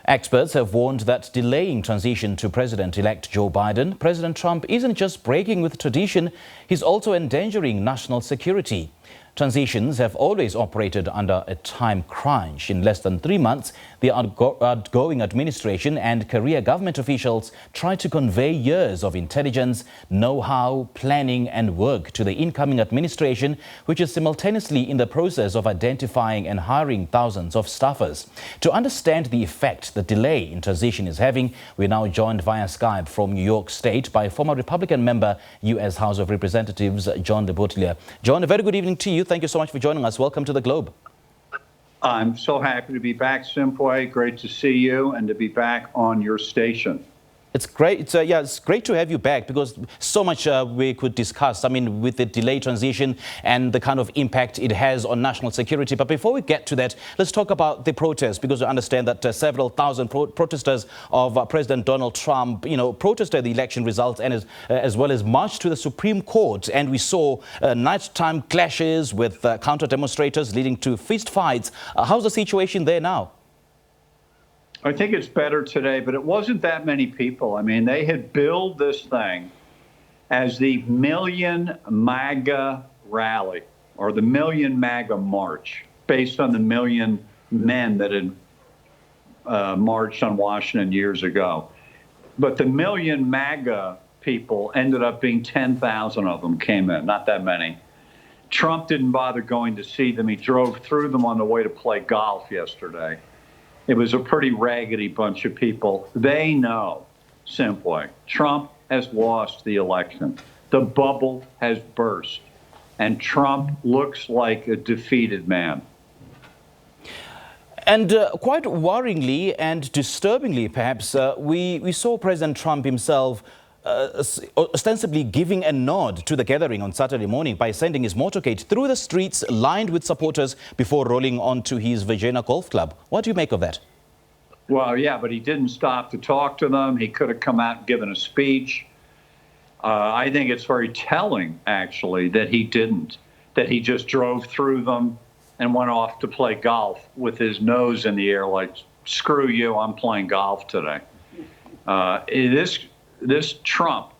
Experts have warned that delaying transition to President-elect Joe Biden, President Trump isn't just breaking with tradition, he's also endangering national security. Transitions have always operated under a time crunch. In less than 3 months, the outgoing administration and career government officials try to convey years of intelligence, know-how, planning and work to the incoming administration, which is simultaneously in the process of identifying and hiring thousands of staffers. To understand the effect the delay in transition is having, we're now joined via Skype from New York State by former Republican member, U.S. House of Representatives, John Leboutillier. John, a very good evening to you. Thank you so much for joining us. Welcome to the Globe. I'm so happy to be back, Simpway. Great to see you and to be back on your station. It's great. It's great to have you back because so much we could discuss. I mean, with the delayed transition and the kind of impact it has on national security. But before we get to that, let's talk about the protests, because I understand that several thousand protesters of President Donald Trump, protested the election results and as well as marched to the Supreme Court. And we saw nighttime clashes with counter demonstrators leading to fist fights. How's the situation there now? I think it's better today, but it wasn't that many people. I mean, they had billed this thing as the Million MAGA rally or the Million MAGA march, based on the million men that had marched on Washington years ago. But the Million MAGA people ended up being 10,000 of them came in, not that many. Trump didn't bother going to see them. He drove through them on the way to play golf yesterday. It was a pretty raggedy bunch of people. They know, simply, Trump has lost the election. The bubble has burst, and Trump looks like a defeated man. And quite worryingly and disturbingly, perhaps, we saw President Trump himself ostensibly giving a nod to the gathering on Saturday morning by sending his motorcade through the streets lined with supporters before rolling onto his Virginia golf club. What do you make of that? Well, yeah, but he didn't stop to talk to them. He could have come out and given a speech. I think it's very telling, actually, that he didn't, that he just drove through them and went off to play golf with his nose in the air like, screw you, I'm playing golf today. This Trump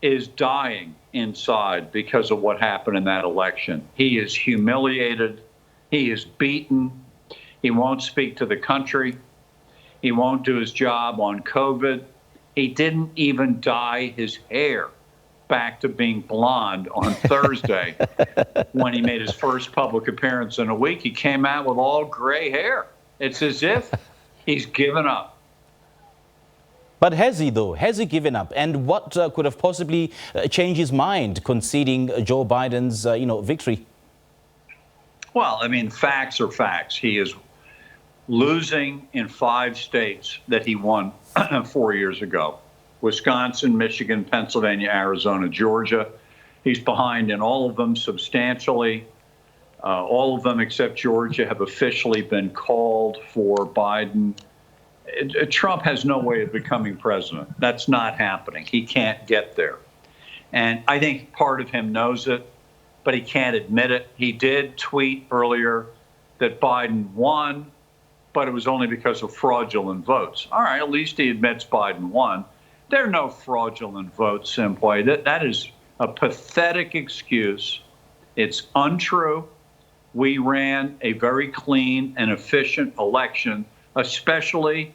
is dying inside because of what happened in that election. He is humiliated. He is beaten. He won't speak to the country. He won't do his job on COVID. He didn't even dye his hair back to being blonde on Thursday when he made his first public appearance in a week. He came out with all gray hair. It's as if he's given up. But has he, though? Has he given up? And what could have possibly changed his mind conceding Joe Biden's, victory? Well, I mean, facts are facts. He is losing in 5 states that he won 4 years ago: Wisconsin, Michigan, Pennsylvania, Arizona, Georgia. He's behind in all of them substantially. All of them except Georgia have officially been called for Biden. Trump has no way of becoming president. That's not happening. He can't get there. And I think part of him knows it, but he can't admit it. He did tweet earlier that Biden won, but it was only because of fraudulent votes. All right, at least he admits Biden won. There are no fraudulent votes, simply. That is a pathetic excuse. It's untrue. We ran a very clean and efficient election, especially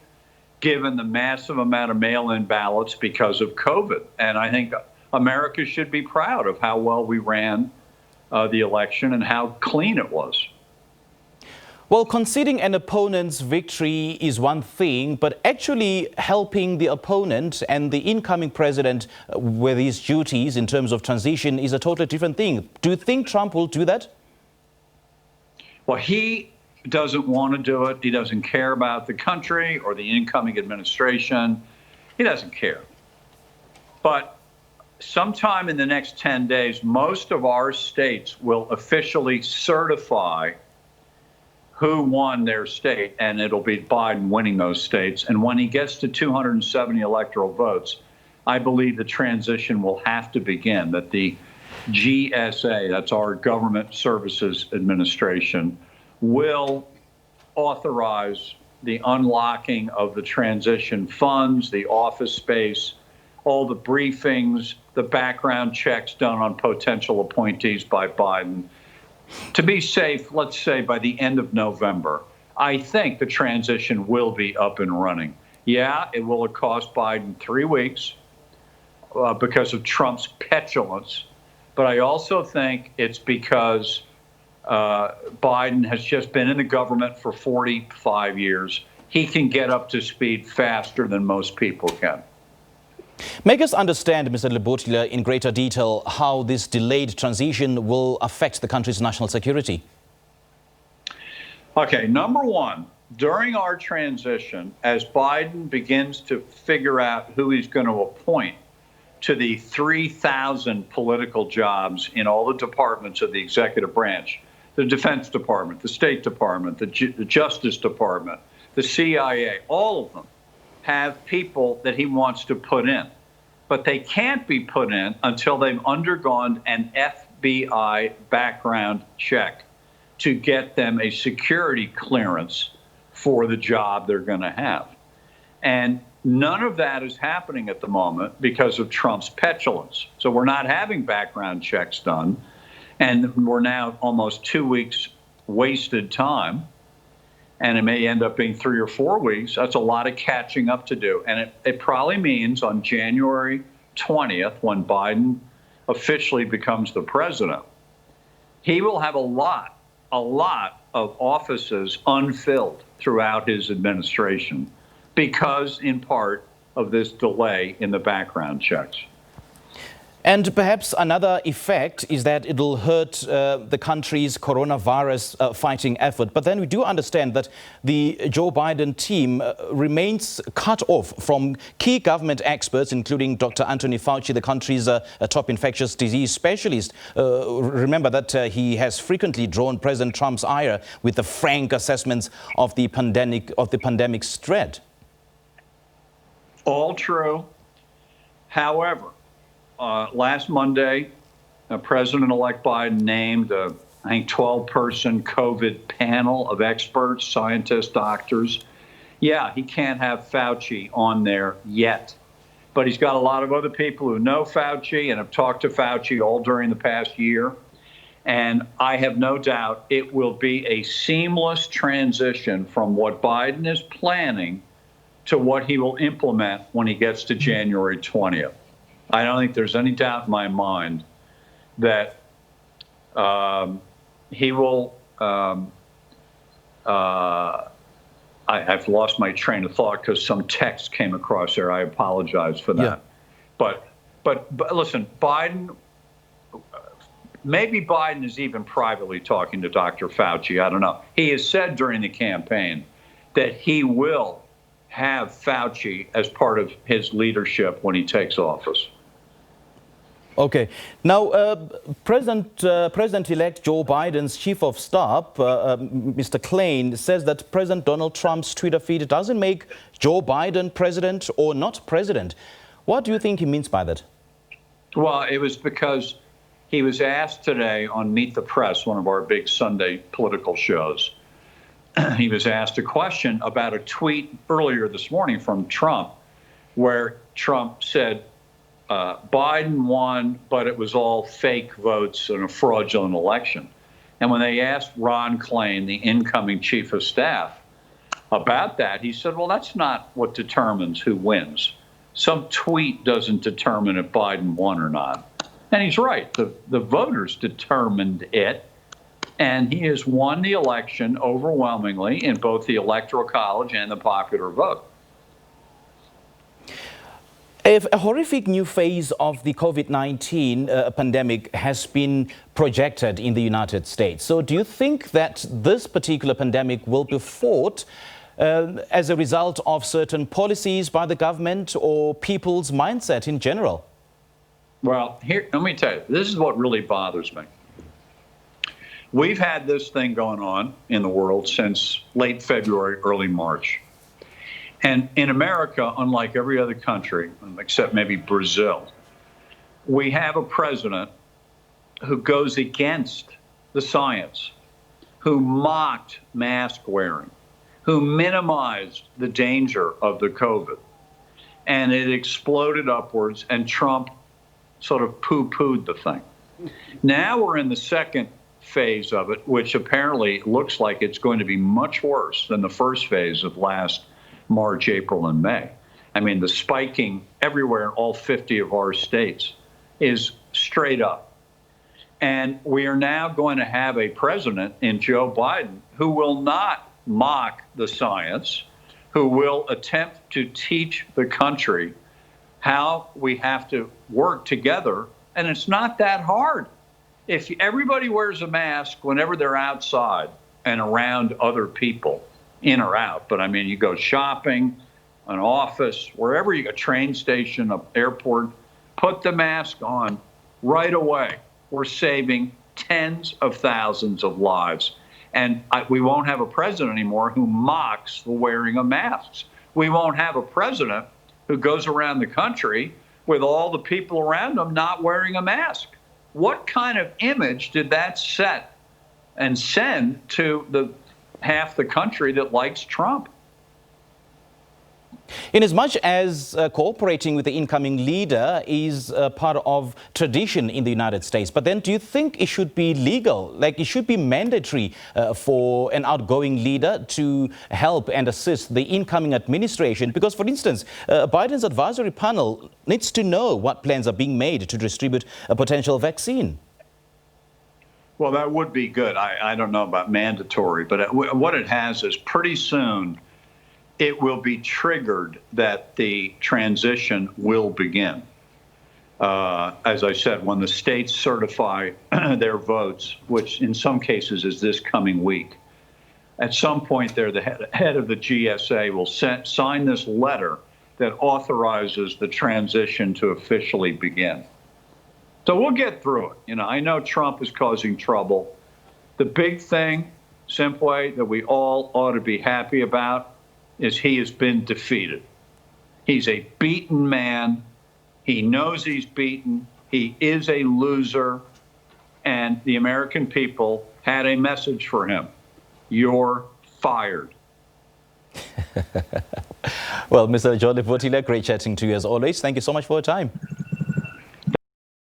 given the massive amount of mail-in ballots because of COVID. And I think America should be proud of how well we ran the election and how clean it was. Well, conceding an opponent's victory is one thing, but actually helping the opponent and the incoming president with his duties in terms of transition is a totally different thing. Do you think Trump will do that? Well, he doesn't want to do it. He doesn't care about the country or the incoming administration. He doesn't care. But sometime in the next 10 days, most of our states will officially certify who won their state, and it'll be Biden winning those states. And when he gets to 270 electoral votes, I believe the transition will have to begin, that the GSA, that's our Government Services Administration, will authorize the unlocking of the transition funds, the office space, all the briefings, the background checks done on potential appointees by Biden. To be safe, let's say by the end of November, I think the transition will be up and running. Yeah, it will have cost Biden 3 weeks because of Trump's petulance. But I also think it's because Biden has just been in the government for 45 years. He can get up to speed faster than most people can. Make us understand, Mr. Leboutillier, in greater detail how this delayed transition will affect the country's national security. Okay, number one, during our transition, as Biden begins to figure out who he's going to appoint to the 3,000 political jobs in all the departments of the executive branch, the Defense Department, the State Department, the Justice Department, the CIA, all of them have people that he wants to put in. But they can't be put in until they've undergone an FBI background check to get them a security clearance for the job they're going to have. And none of that is happening at the moment because of Trump's petulance. So we're not having background checks done. And we're now almost 2 weeks wasted time. And it may end up being 3 or 4 weeks. That's a lot of catching up to do. And it probably means on January 20th, when Biden officially becomes the president, he will have a lot of offices unfilled throughout his administration because, in part, of this delay in the background checks. And perhaps another effect is that it'll hurt the country's coronavirus fighting effort. But then we do understand that the Joe Biden team remains cut off from key government experts, including Dr. Anthony Fauci, the country's top infectious disease specialist. Remember that he has frequently drawn President Trump's ire with the frank assessments of the pandemic's threat. All true. However, last Monday, President-elect Biden named a, I think, 12-person COVID panel of experts, scientists, doctors. Yeah, he can't have Fauci on there yet, but he's got a lot of other people who know Fauci and have talked to Fauci all during the past year. And I have no doubt it will be a seamless transition from what Biden is planning to what he will implement when he gets to January 20th. I don't think there's any doubt in my mind that he will. I've lost my train of thought because some text came across there. I apologize for that. Yeah. But listen, Biden. Maybe Biden is even privately talking to Dr. Fauci. I don't know. He has said during the campaign that he will have Fauci as part of his leadership when he takes office. Okay. Now, President-elect Joe Biden's chief of staff, Mr. Klain, says that President Donald Trump's Twitter feed doesn't make Joe Biden president or not president. What do you think he means by that? Well, it was because he was asked today on Meet the Press, one of our big Sunday political shows. He was asked a question about a tweet earlier this morning from Trump, where Trump said, Biden won, but it was all fake votes in a fraudulent election. And when they asked Ron Klain, the incoming chief of staff, about that, he said, well, that's not what determines who wins. Some tweet doesn't determine if Biden won or not. And he's right. The voters determined it. And he has won the election overwhelmingly in both the Electoral College and the popular vote. If a horrific new phase of the COVID-19 pandemic has been projected in the United States. So do you think that this particular pandemic will be fought as a result of certain policies by the government or people's mindset in general? Well, here, let me tell you, this is what really bothers me. We've had this thing going on in the world since late February, early March. And in America, unlike every other country, except maybe Brazil, we have a president who goes against the science, who mocked mask wearing, who minimized the danger of the COVID. And it exploded upwards, and Trump sort of poo-pooed the thing. Now we're in the second phase of it, which apparently looks like it's going to be much worse than the first phase of last March, April, and May. I mean, the spiking everywhere in all 50 of our states is straight up. And we are now going to have a president in Joe Biden who will not mock the science, who will attempt to teach the country how we have to work together. And it's not that hard. If everybody wears a mask whenever they're outside and around other people, in or out, but I mean, you go shopping, an office, wherever you go, train station, an airport, put the mask on right away. We're saving tens of thousands of lives. And we won't have a president anymore who mocks the wearing of masks. We won't have a president who goes around the country with all the people around him not wearing a mask. What kind of image did that set and send to the half the country that likes Trump? Inasmuch as cooperating with the incoming leader is part of tradition in the United States, but then do you think it should be legal? Like, it should be mandatory for an outgoing leader to help and assist the incoming administration? Because, for instance, Biden's advisory panel needs to know what plans are being made to distribute a potential vaccine. Well, that would be good. I don't know about mandatory, but what it has is pretty soon it will be triggered that the transition will begin. As I said, when the states certify their votes, which in some cases is this coming week, at some point there, the head of the GSA will sign this letter that authorizes the transition to officially begin. So we'll get through it. You know, I know Trump is causing trouble. The big thing, Simpway, that we all ought to be happy about is he has been defeated. He's a beaten man. He knows he's beaten. He is a loser. And the American people had a message for him. You're fired. Well, Mr. John Leboutillier, great chatting to you as always. Thank you so much for your time.